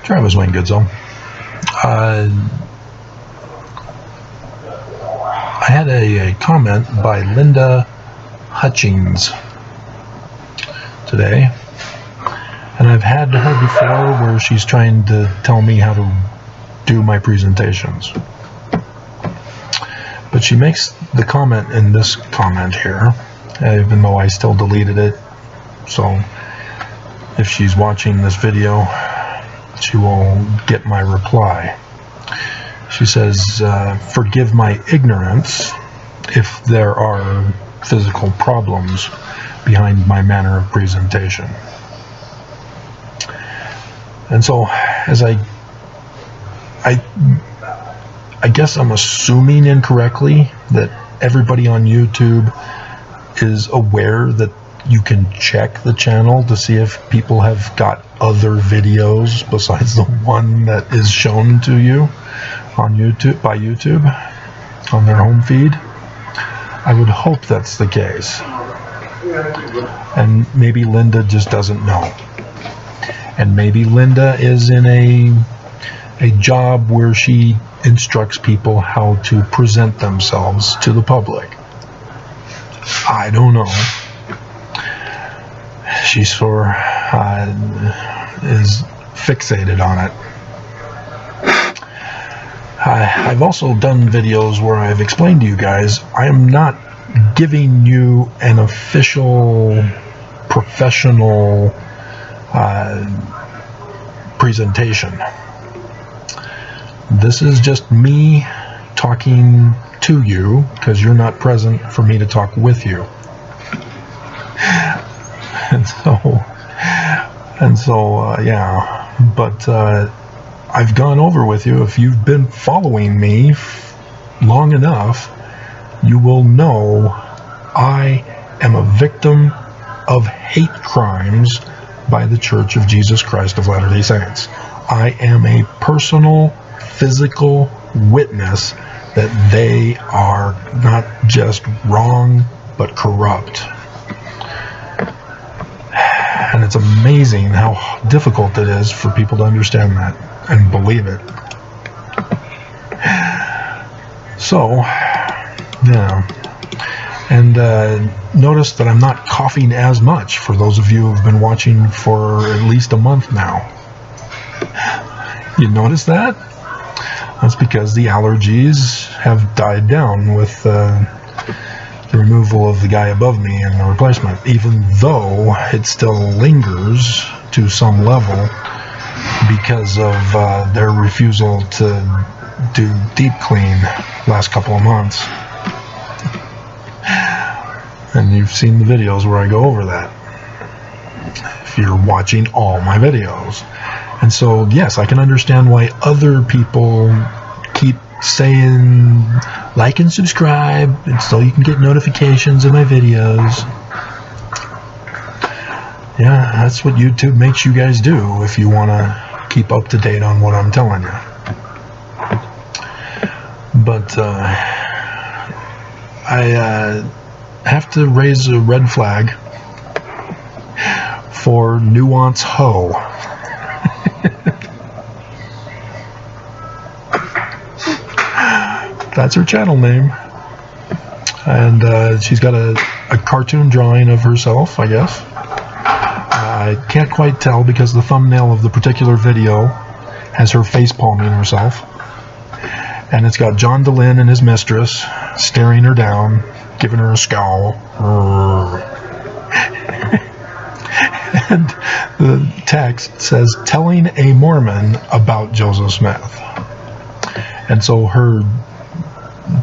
Travis Wayne Goodsell. I had a comment by Linda Hutchings today, and I've had her before where she's trying to tell me how to do my presentations. But she makes the comment in this comment here, even though I still deleted it. So if she's watching this video, she will get my reply. She says, forgive my ignorance if there are physical problems behind my manner of presentation. And so, as I guess I'm assuming incorrectly that everybody on YouTube is aware that you can check the channel to see if people have got other videos besides the one that is shown to you on YouTube, by YouTube, on their home feed. I would hope that's the case. And maybe Linda just doesn't know. And maybe Linda is in a job where she instructs people how to present themselves to the public. I don't know. She sure is fixated on it. I've also done videos where I've explained to you guys I am not giving you an official, professional presentation. This is just me talking to you because you're not present for me to talk with you. And so, yeah, but I've gone over with you. If you've been following me long enough, you will know I am a victim of hate crimes by the Church of Jesus Christ of Latter-day Saints. I am a personal, physical witness that they are not just wrong, but corrupt. And it's amazing how difficult it is for people to understand that and believe it. So, yeah. And notice that I'm not coughing as much for those of you who have been watching for at least a month now. You notice that? That's because the allergies have died down with the removal of the guy above me and the replacement, even though it still lingers to some level because of their refusal to do deep clean last couple of months. And you've seen the videos where I go over that, if you're watching all my videos. And so, yes, I can understand why other people keep saying like and subscribe and so you can get notifications of my videos. Yeah, that's what YouTube makes you guys do if you want to keep up to date on what I'm telling you. But I have to raise a red flag for Nuance Ho. That's her channel name. And she's got a cartoon drawing of herself, I guess. I can't quite tell because the thumbnail of the particular video has her face palming herself. And it's got John DeLynn and his mistress staring her down, giving her a scowl. And the text says, telling a Mormon about Joseph Smith. And so her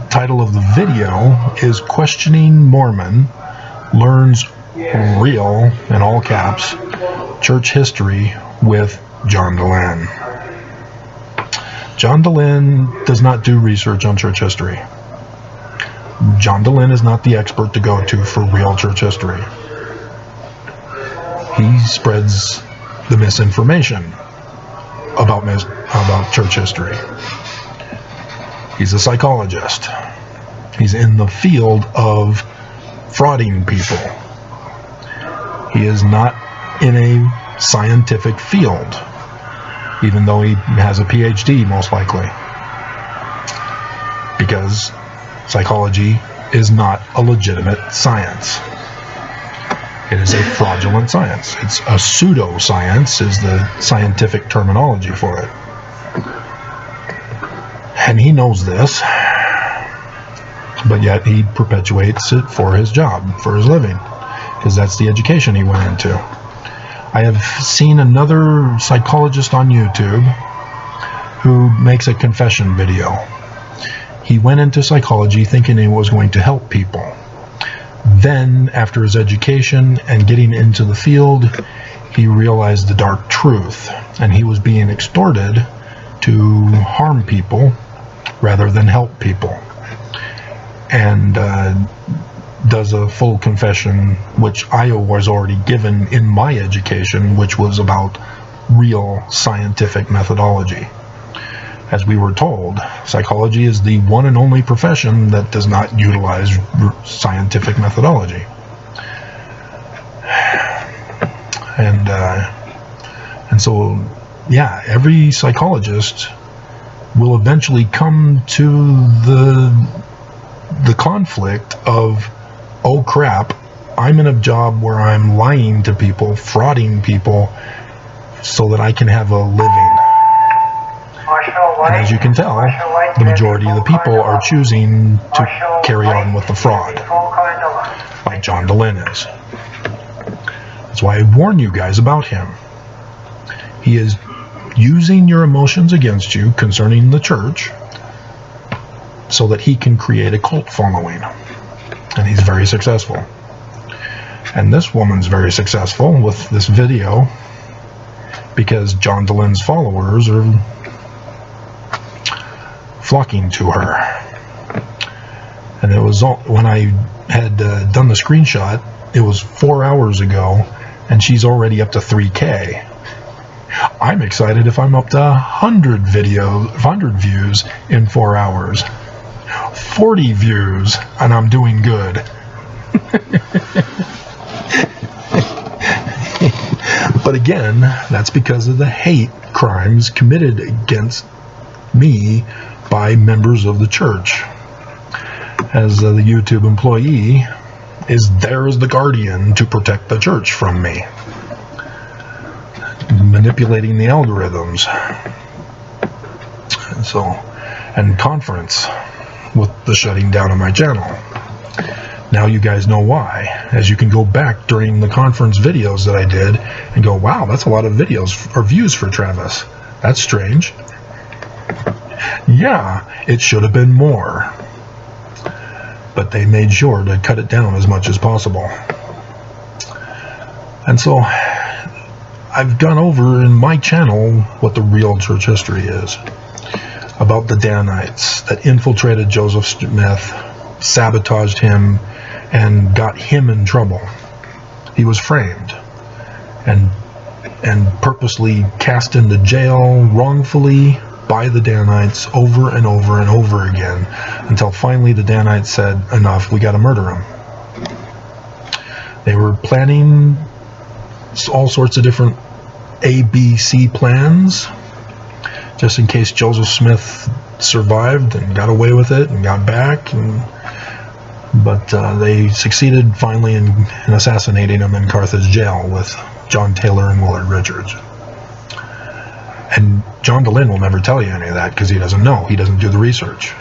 title of the video is Questioning Mormon Learns Real, in all caps, Church History with John DeLynn. John DeLynn does not do research on church history. John DeLynn is not the expert to go to for real church history. He spreads the misinformation about church history. He's a psychologist. He's in the field of frauding people. He is not in a scientific field. even though he has a PhD, most likely. Because psychology is not a legitimate science. It is a fraudulent science. It's a pseudoscience is the scientific terminology for it. And he knows this, but yet he perpetuates it for his job, for his living, because that's the education he went into. I have seen another psychologist on YouTube who makes a confession video. He went into psychology thinking he was going to help people. Then, after his education and getting into the field, he realized the dark truth, and he was being extorted to harm people rather than help people. And does a full confession, which I was already given in my education, which was about real scientific methodology. As we were told, psychology is the one and only profession that does not utilize scientific methodology. And so, yeah, every psychologist will eventually come to the conflict of, oh crap, I'm in a job where I'm lying to people, frauding people, so that I can have a living. And as you can tell, the majority of the people are choosing to carry on with the fraud, like John Dehlin is. That's why I warn you guys about him. He is using your emotions against you concerning the church so that he can create a cult following. And he's very successful. And this woman's very successful with this video because John Dehlin's followers are flocking to her. And it was all, when I had done the screenshot, it was 4 hours ago, and she's already up to 3K. I'm excited if I'm up to 100 views in 4 hours. 40 views, and I'm doing good. But again, that's because of the hate crimes committed against me by members of the church. As the YouTube employee is there as the guardian to protect the church from me, manipulating the algorithms. And conference with the shutting down of my channel. Now you guys know why, as you can go back during the conference videos that I did and go, wow, that's a lot of videos or views for Travis. That's strange. Yeah, it should have been more. But they made sure to cut it down as much as possible. And so I've gone over in my channel what the real church history is. About the Danites that infiltrated Joseph Smith, sabotaged him, and got him in trouble. He was framed and purposely cast into jail wrongfully by the Danites over and over and over again, until finally the Danites said, enough, we got to murder him. They were planning all sorts of different ABC plans, just in case Joseph Smith survived and got away with it and got back. But they succeeded finally in assassinating him in Carthage jail with John Taylor and Willard Richards. And John Dehlin will never tell you any of that because he doesn't know. He doesn't do the research.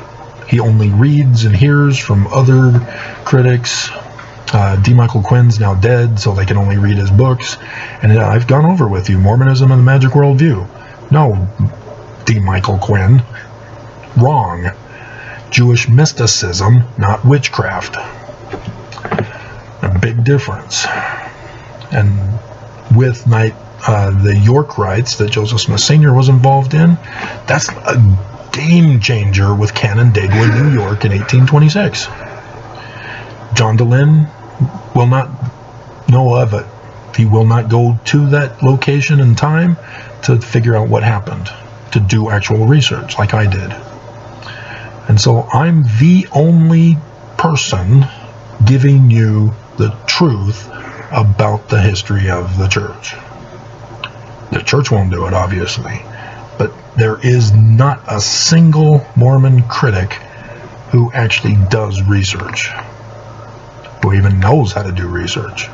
He only reads and hears from other critics. D. Michael Quinn's now dead, so they can only read his books. And I've gone over with you, Mormonism and the Magic Worldview. No, D. Michael Quinn. Wrong. Jewish mysticism, not witchcraft. A big difference. And with the York rites that Joseph Smith Sr. was involved in, that's a game changer with Canandaigua, New York in 1826. John Dehlin will not know of it. He will not go to that location in time to figure out what happened, to do actual research like I did. And so I'm the only person giving you the truth about the history of the church. The church won't do it, obviously. but there is not a single Mormon critic who actually does research, who even knows how to do research.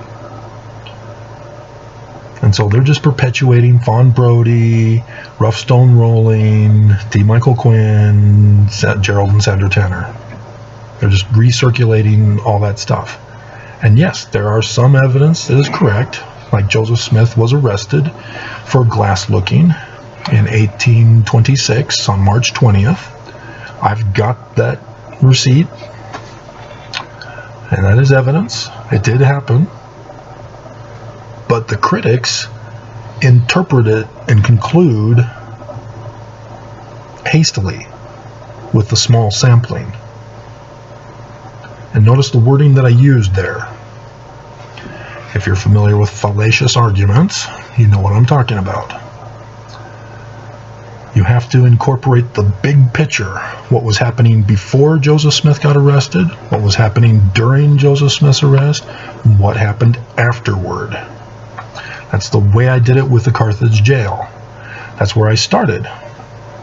And so they're just perpetuating Fawn Brody, Rough Stone Rolling, T. Michael Quinn, Gerald and Sandra Tanner. They're just recirculating all that stuff. And yes, there are some evidence that is correct, like Joseph Smith was arrested for glass looking in 1826 on March 20th. I've got that receipt, and that is evidence. It did happen. But the critics interpret it and conclude hastily with the small sampling. And notice the wording that I used there. If you're familiar with fallacious arguments, you know what I'm talking about. You have to incorporate the big picture, what was happening before Joseph Smith got arrested, what was happening during Joseph Smith's arrest, and what happened afterward. That's the way I did it with the Carthage jail. That's where I started,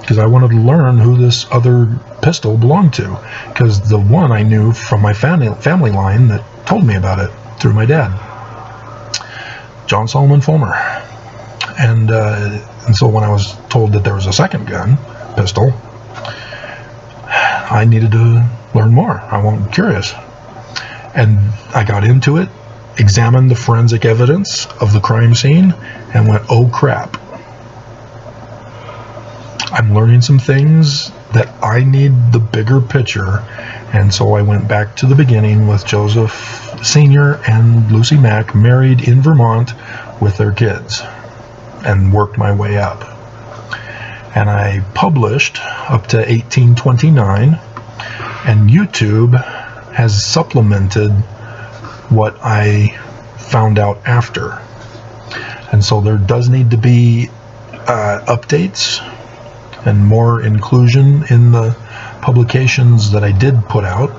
because I wanted to learn who this other pistol belonged to, because the one I knew from my family line that told me about it through my dad, John Solomon Fulmer. And so when I was told that there was a second gun, pistol, I needed to learn more. I was curious. And I got into it, examined the forensic evidence of the crime scene, and went, oh crap. I'm learning some things that I need the bigger picture. And so I went back to the beginning with Joseph Sr. and Lucy Mack married in Vermont with their kids, and worked my way up. And I published up to 1829, and YouTube has supplemented what I found out after. And so there does need to be updates and more inclusion in the publications that I did put out.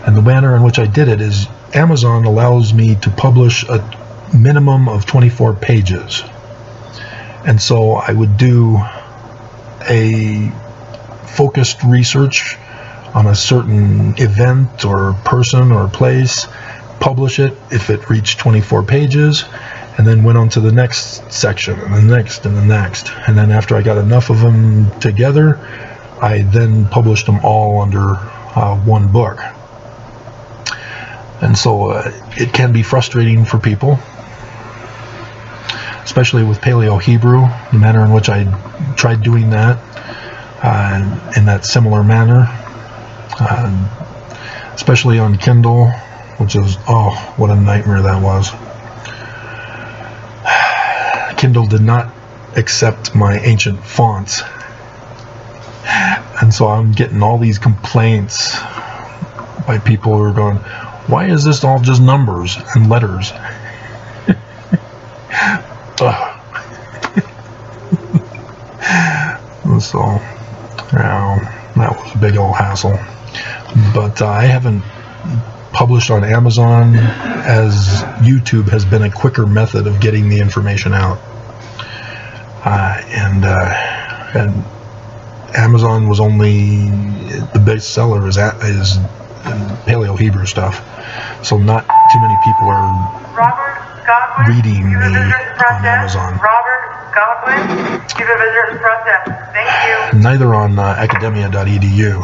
And the manner in which I did it is Amazon allows me to publish a minimum of 24 pages. And so I would do a focused research on a certain event or person or place, publish it if it reached 24 pages, and then went on to the next section, and the next, and the next. And then after I got enough of them together, I then published them all under one book. And so it can be frustrating for people, especially with Paleo Hebrew, the manner in which I tried doing that in that similar manner, especially on Kindle, which is, oh, what a nightmare that was. Kindle did not accept my ancient fonts, and so I'm getting all these complaints by people who are going, why is this all just numbers and letters? So, that was a big old hassle. But I haven't published on Amazon, as YouTube has been a quicker method of getting the information out. And Amazon was only, the best seller is Paleo Hebrew stuff. So not too many people are reading me on Amazon. Godwin, give a visitor's process. Thank you. Neither on academia.edu.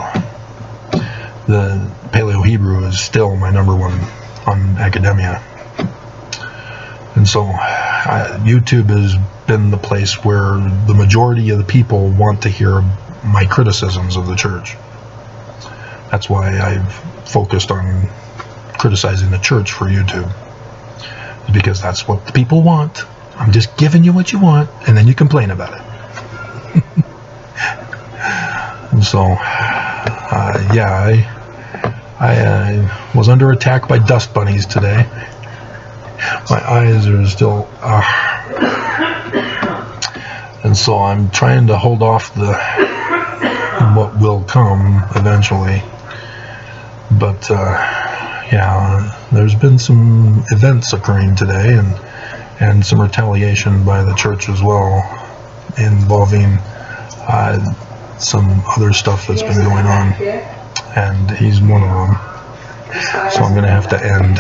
The Paleo Hebrew is still my number one on Academia. And so YouTube has been the place where the majority of the people want to hear my criticisms of the church. That's why I've focused on criticizing the church for YouTube. Because that's what the people want. I'm just giving you what you want, and then you complain about it. And so, I was under attack by dust bunnies today. My eyes are still, and so I'm trying to hold off what will come eventually. But there's been some events occurring today, and some retaliation by the church as well. involving some other stuff that's been going on, and he's one of them. So I'm going to have to end.